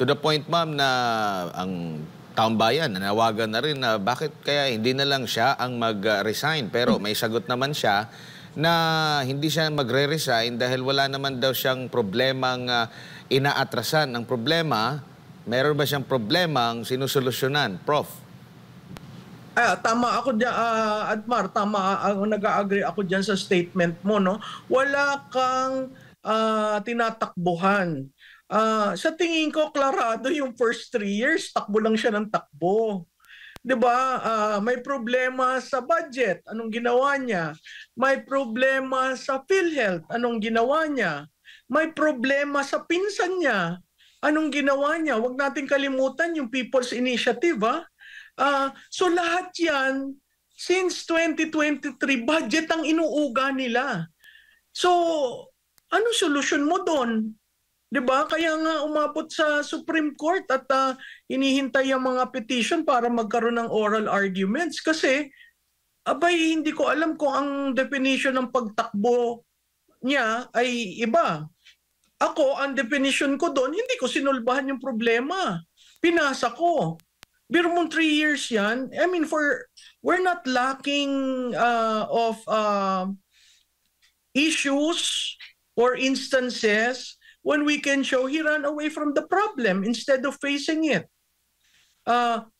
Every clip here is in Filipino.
To the point, ma'am, na ang taong bayan nanawagan na rin na bakit kaya hindi na lang siya ang mag-resign. Pero may sagot naman siya na hindi siya magre-resign dahil wala naman daw siyang problemang inaatrasan. Ang problema, meron ba siyang problemang sinusolusyonan? Prof. Tama ako diyan, Admar, tama, nag-a-agree ako diyan sa statement mo, no. Wala kang tinatakbuhan. Sa tingin ko klarado yung first 3 years, takbo lang siya ng takbo. 'Di ba? May problema sa budget, anong ginawa niya? May problema sa PhilHealth, anong ginawa niya? May problema sa pinsan niya, anong ginawa niya? Huwag nating kalimutan yung People's Initiative, so lahat yan, since 2023, budget ang inuuga nila. So, anong solusyon mo doon? 'Di ba? Kaya nga umabot sa Supreme Court at hinihintay ang mga petition para magkaroon ng oral arguments kasi abay hindi ko alam kung ang definition ng pagtakbo niya ay iba. Ako, ang definition ko doon, hindi ko sinulbahan yung problema. Pinasa ko. Pero mong 3 years yan, I mean, we're not lacking of issues or instances when we can show he ran away from the problem instead of facing it.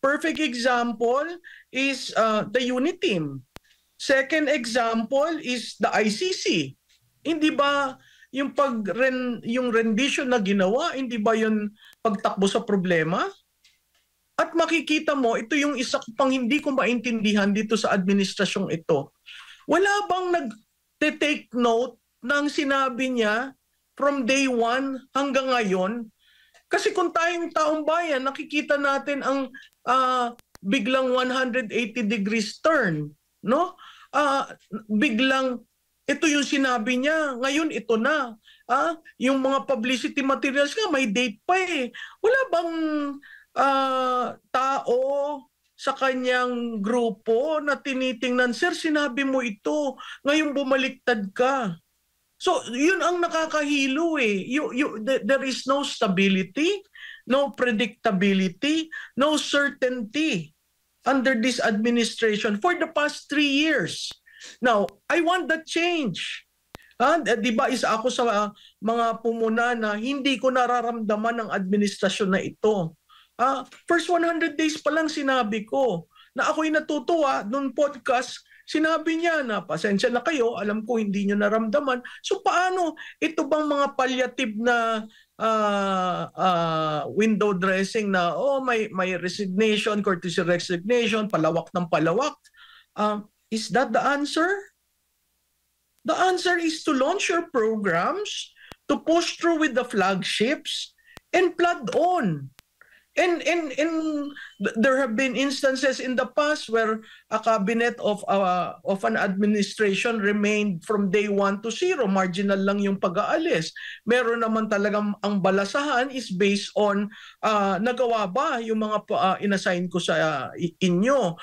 Perfect example is the unit team. Second example is the ICC. Hindi ba yung yung rendition na ginawa, hindi ba yung pagtakbo sa problema? At makikita mo, ito yung isa pang hindi ko maintindihan dito sa administrasyong ito. Wala bang nag-take note ng sinabi niya from day 1 hanggang ngayon? Kasi kung tayong taong bayan, nakikita natin ang biglang 180 degrees turn, no? Biglang ito yung sinabi niya, ngayon ito na. Yung mga publicity materials nga may date pa eh. Wala bang tao sa kanyang grupo na tinitingnan, sir, sinabi mo ito, ngayon bumaliktad ka. So, yun ang nakakahilo eh. There is no stability, no predictability, no certainty under this administration for the past 3 years. Now, I want that change. Di ba isa ako sa mga pumuna na hindi ko nararamdaman ang administrasyon na ito. First 100 days pa lang sinabi ko na ako'y natutuwa nung podcast. Sinabi niya na pasensya na kayo, alam ko hindi nyo naramdaman. So paano ito bang mga palliative na window dressing na may resignation, courtesy resignation, palawak ng palawak. Is that the answer? The answer is to launch your programs, to push through with the flagships, and plod on. And there have been instances in the past where a cabinet of an administration remained from day 1 to 0. Marginal lang yung pag-aalis. Meron naman talagang ang balasahan is based on nagawa ba yung mga inassign ko sa inyo.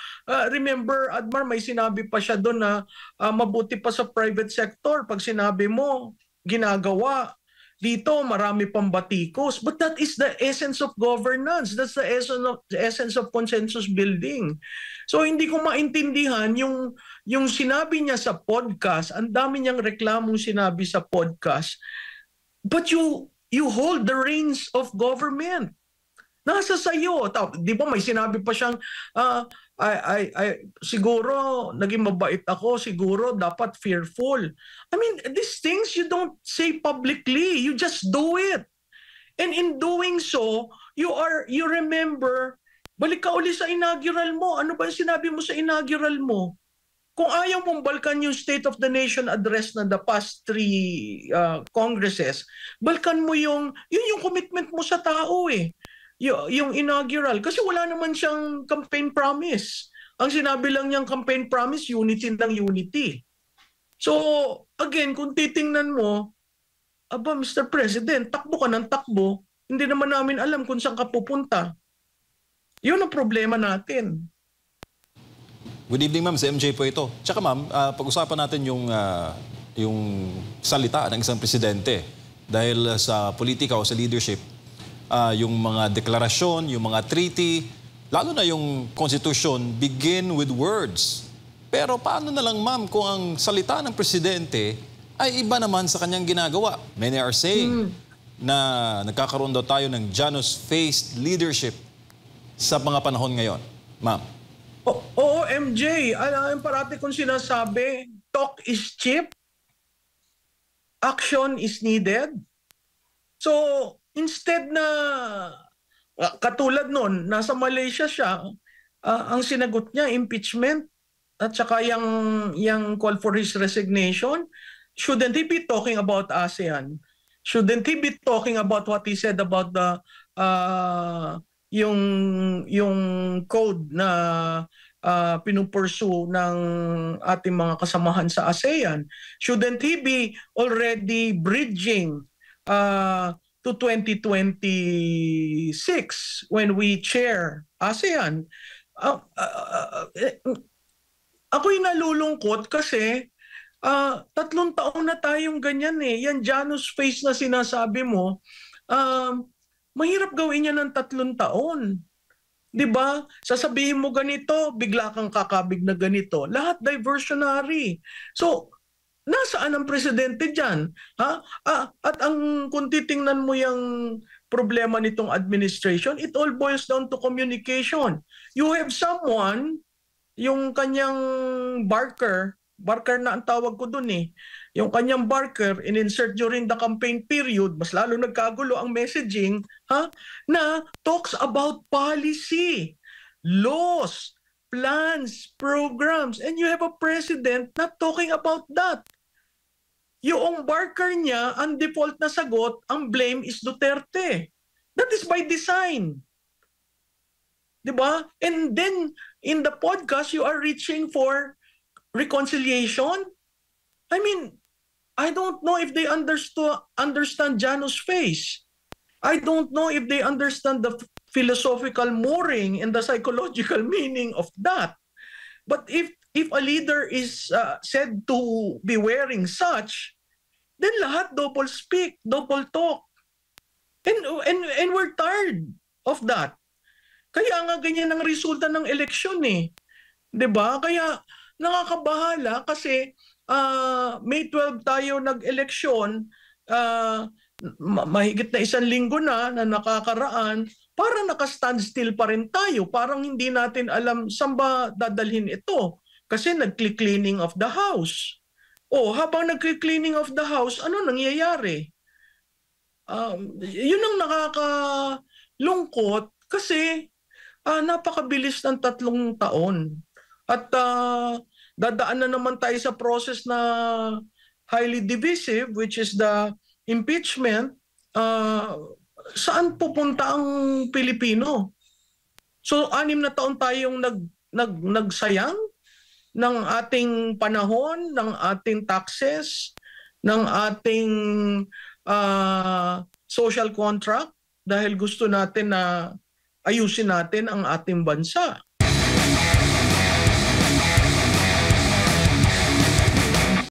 Remember, Admar, may sinabi pa siya doon na mabuti pa sa private sector pag sinabi mo, ginagawa. Dito, marami pang batikos. But that is the essence of governance. That's the essence of consensus building. So hindi ko maintindihan yung sinabi niya sa podcast, ang dami niyang reklamong sinabi sa podcast. But you hold the reins of government. Nasa sayo. Di ba may sinabi pa siyang siguro naging mabait ako, siguro dapat fearful. I mean, these things you don't say publicly, you just do it. And in doing so, you remember, balik ka uli sa inaugural mo. Ano ba yung sinabi mo sa inaugural mo? Kung ayaw mong balkan yung State of the Nation address na the past 3 congresses, balkan mo yung commitment mo sa tao eh. Yung inaugural. Kasi wala naman siyang campaign promise. Ang sinabi lang niyang campaign promise, unity ng unity. So, again, kung titingnan mo, Mr. President, takbo ka ng takbo, hindi naman namin alam kung saan ka pupunta. Yun ang problema natin. Good evening, ma'am. Si MJ po ito. Tsaka, ma'am, pag-usapan natin yung salita ng isang presidente dahil sa politika o sa leadership. yung mga deklarasyon, yung mga treaty, lalo na yung Constitution, begin with words. Pero paano na lang, ma'am, kung ang salita ng presidente ay iba naman sa kanyang ginagawa? Many are saying na nagkakaroon daw tayo ng Janus-faced leadership sa mga panahon ngayon. Ma'am. Oo, MJ. Alam, parati kong sinasabi, talk is cheap, action is needed. So, instead na, katulad nun, nasa Malaysia siya, ang sinagot niya, impeachment, at saka yung call for his resignation, shouldn't he be talking about ASEAN? Shouldn't he be talking about what he said about the yung code na pinupursue ng ating mga kasamahan sa ASEAN? Shouldn't he be already bridging to 2026 when we chair ASEAN? Ako'y nalulungkot kasi 3 taon na tayong ganyan eh. Yan Janus face na sinasabi mo, mahirap gawin yan ng 3 taon. 'Di ba? Sasabihin mo ganito, bigla kang kakabig na ganito. Lahat diversionary. So, nasaan ang presidente diyan? Ha? At kung titingnan mo yung problema nitong administration, it all boils down to communication. You have someone, yung kanyang Barker na ang tawag ko dun eh. Yung kanyang Barker, in-insert during the campaign period, mas lalo nagkagulo ang messaging, na talks about policy, laws, plans, programs, and you have a president not talking about that. Yung Barker niya, ang default na sagot, ang blame is Duterte. That is by design. Diba? And then, in the podcast, you are reaching for reconciliation. I mean, I don't know if they understand Janus face. I don't know if they understand the philosophical mooring and the psychological meaning of that. But if a leader is said to be wearing such, then lahat double speak, double talk. And we're tired of that. Kaya nga ganyan ang resulta ng eleksyon eh. 'Di ba? Kaya nakakabahala kasi May 12 tayo nag-eleksyon, mahigit na 1 linggo na nakakaraan, parang naka-standstill pa rin tayo. Parang hindi natin alam saan ba dadalhin ito. Kasi nag-cleaning of the house. Habang nag-cleaning of the house, ano nangyayari? Yun ang nakakalungkot kasi napakabilis ng 3 taon. At dadaan na naman tayo sa process na highly divisive, which is the impeachment. Saan pupunta ang Pilipino? So 6 na taon tayong nagsayang ng ating panahon, ng ating taxes, ng ating social contract dahil gusto natin na ayusin natin ang ating bansa.